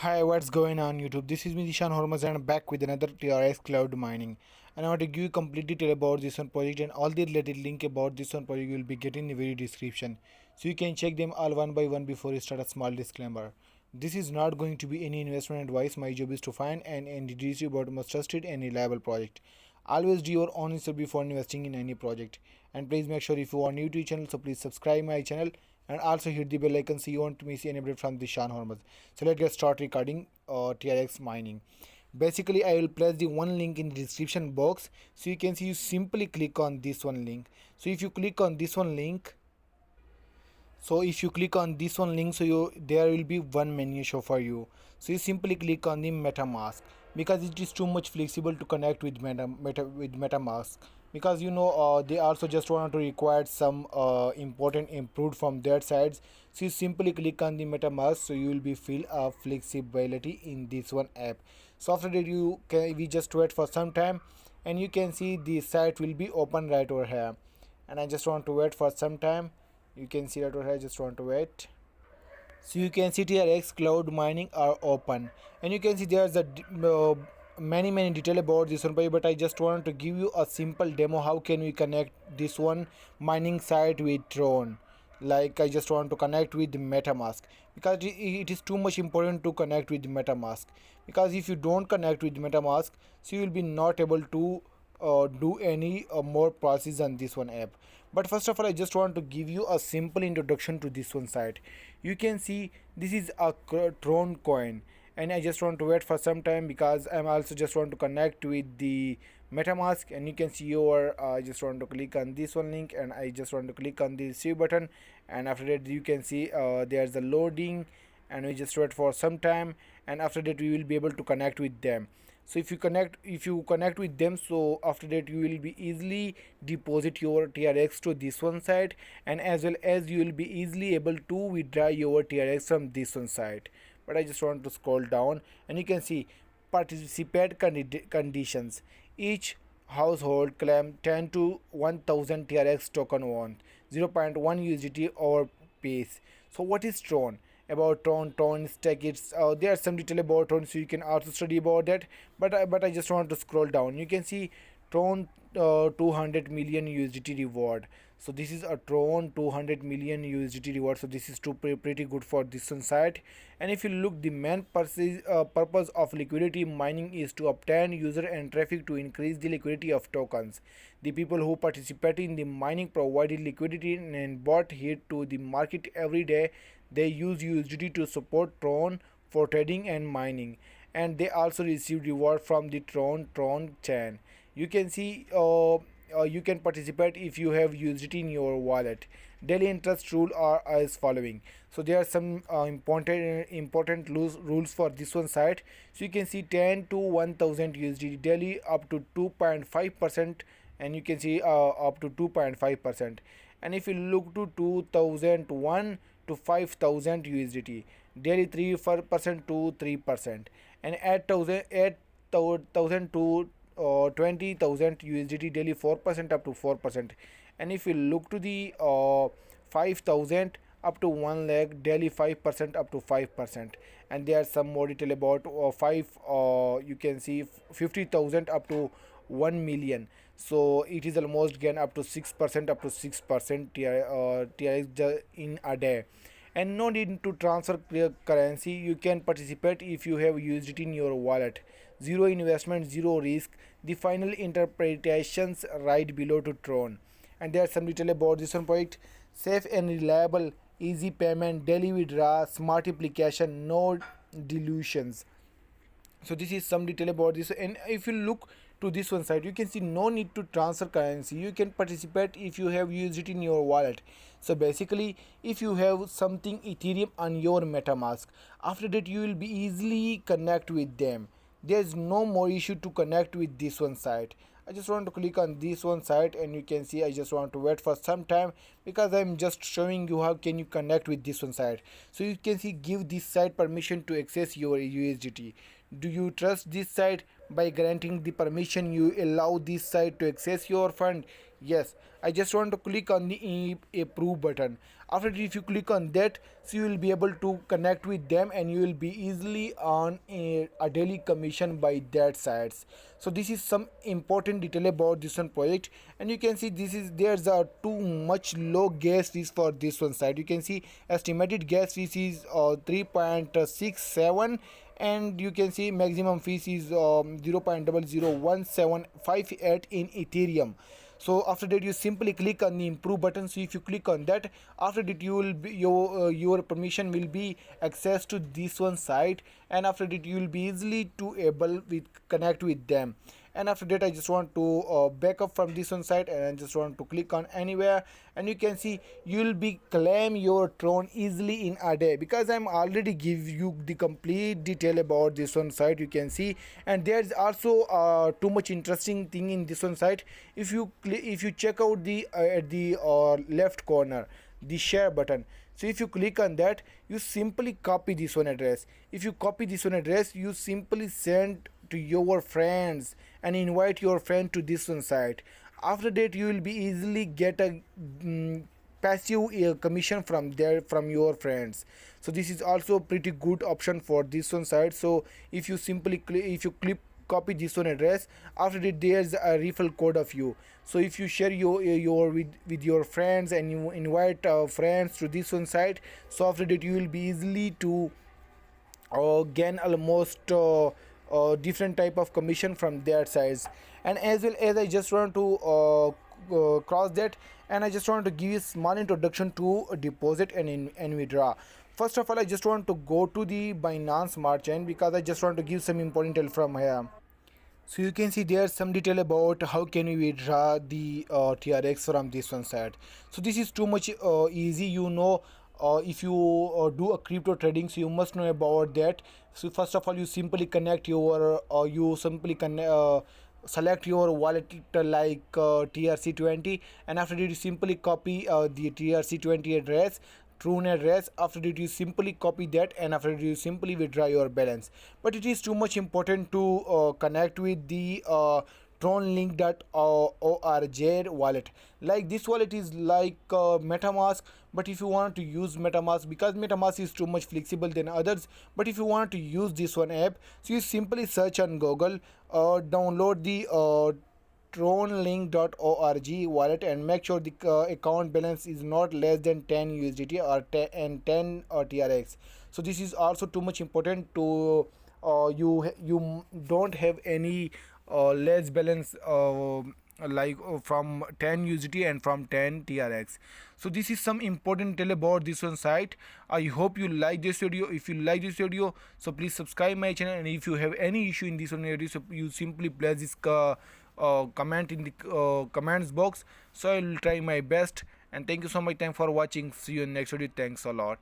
Hi, what's going on YouTube? This is me Dishan Hormaz and I'm back with another TRX cloud mining. And I want to give you complete detail about this one project and all the related link about this one project you will be getting in the very description. So you can check them all one by one before you start. A small disclaimer. This is not going to be any investment advice. My job is to find and introduce you about most trusted and reliable project. Always do your own research before investing in any project. And please make sure if you are new to the channel, so please subscribe my channel and also hit the bell icon so you won't miss any update from the Shan Hormuz. So let's get started recording TRX mining. Basically, I will place the one link in the description box, so you can see you simply click on this one link. So if you click on this one link, so you there will be one menu show for you. So you simply click on the MetaMask because it is too much flexible to connect with MetaMask, because they also just want to require some important improved from their sides. So you simply click on the MetaMask, so you will be feel flexibility in this one app. So after that we just wait for some time, and you can see the site will be open right over here. And I just want to wait for some time. You can see that over here. I just want to wait. So you can see TRX cloud mining are open, and you can see there's a many detail about this one, but I just want to give you a simple demo how can we connect this one mining site with Tron. Like, I just want to connect with MetaMask because it is too much important to connect with MetaMask, because if you don't connect with MetaMask, so you will be not able to do any more process on this one app. But first of all, I just want to give you a simple introduction to this one site. You can see this is a Tron coin, and I just want to wait for some time because I'm also just want to connect with the MetaMask. And you can see your I just want to click on this one link, and I just want to click on the save button, and after that you can see there's a loading, and we just wait for some time, and after that we will be able to connect with them. So if you connect with them, so after that you will be easily deposit your TRX to this one side, and as well as you will be easily able to withdraw your TRX from this one side. But I just want to scroll down, and you can see participate conditions. Each household claim 10 to 1000 TRX token worth 0.1 USDT over pace. So what is Tron? About Tron stack, it's there are some detail about Tron, so you can also study about that. But I just want to scroll down. You can see Tron 200 million USDT reward. So this is a Tron 200 million USDT reward. So this is pretty good for this one site. And if you look, the main purpose of liquidity mining is to obtain user and traffic to increase the liquidity of tokens. The people who participate in the mining provided liquidity and bought hit to the market every day. They use USDT to support Tron for trading and mining, and they also receive reward from the Tron chain. You can see you can participate if you have USDT in your wallet. Daily interest rule are as following. So there are some important rules for this one site. So you can see 10 to 1000 USDT daily up to 2.5%, and you can see up to 2.5%. And if you look to 2001 to 5000 USDT daily 3% to 3%, and 8000 to 20,000 USDT daily 4% up to 4%. And if you look to the 5,000 up to 1 lakh daily 5% up to 5. And there are some more detail about 5 you can see 50,000 up to 1 million. So it is almost gain up to 6% up to 6% TRX in a day. And no need to transfer currency. You can participate if you have used it in your wallet. Zero investment, zero risk. The final interpretations right below to Tron. And there's some detail about this one project. Safe and reliable, easy payment, daily withdraw, smart application, no dilutions. So this is some detail about this. And if you look to this one side, you can see no need to transfer currency. You can participate if you have used it in your wallet. So basically, if you have something Ethereum on your MetaMask, after that you will be easily connect with them. There's no more issue to connect with this one site. I just want to click on this one site, and you can see I just want to wait for some time because I'm just showing you how can you connect with this one site. So you can see give this site permission to access your USDT. Do you trust this site? By granting the permission, you allow this site to access your fund. Yes, I just want to click on the approve button. After that, if you click on that, so you will be able to connect with them and you will be easily on a daily commission by that sites. So this is some important detail about this one project, and you can see this is there's a too much low gas fees for this one site. You can see estimated gas fees is 3.67, and you can see maximum fees is 0.001758 in Ethereum. So after that, you simply click on the improve button. So if you click on that, after that you will be your permission will be access to this one site, and after that you will be easily to able with connect with them. And after that, I just want to back up from this one site, and I just want to click on anywhere, and you can see you will be claim your Tron easily in a day, because I'm already give you the complete detail about this one site. You can see, and there's also too much interesting thing in this one site. If you check out the at the left corner, the share button. So if you click on that, you simply copy this one address. If you copy this one address, you simply send to your friends and invite your friend to this one site. After that, you will be easily get a passive commission from there from your friends. So this is also pretty good option for this one site. So if you simply if you click copy this one address, after that there's a referral code of you. So if you share your with your friends and you invite friends to this one site, so after that you will be easily to gain almost different type of commission from their sides. And as well as I just want to cross that, and I just want to give you a small introduction to deposit and and withdraw. First of all, I just want to go to the Binance Smart Chain, because I just want to give some important detail from here. So you can see there's some detail about how can we withdraw the TRX from this one side. So this is too much easy, you know. If you do a crypto trading, so you must know about that. So first of all, you simply connect your you simply select your wallet like TRC20, and after that you simply copy the TRC20 address, Tron address. After that you simply copy that, and after that you simply withdraw your balance. But it is too much important to connect with the tronlink.org wallet. Like this wallet is like MetaMask, but if you want to use MetaMask, because MetaMask is too much flexible than others, but if you want to use this one app, so you simply search on Google, download the tronlink.org wallet, and make sure the account balance is not less than 10 USDT or 10 and 10 TRX. So this is also too much important to you don't have any less balance like from 10 USDT and from 10 TRX. So this is some important tell about this one site. I hope you like this video. If you like this video, so please subscribe my channel, and if you have any issue in this one video, so you simply place this comment in the comments box. So I will try my best, and thank you so much time for watching. See you in next video. Thanks a lot.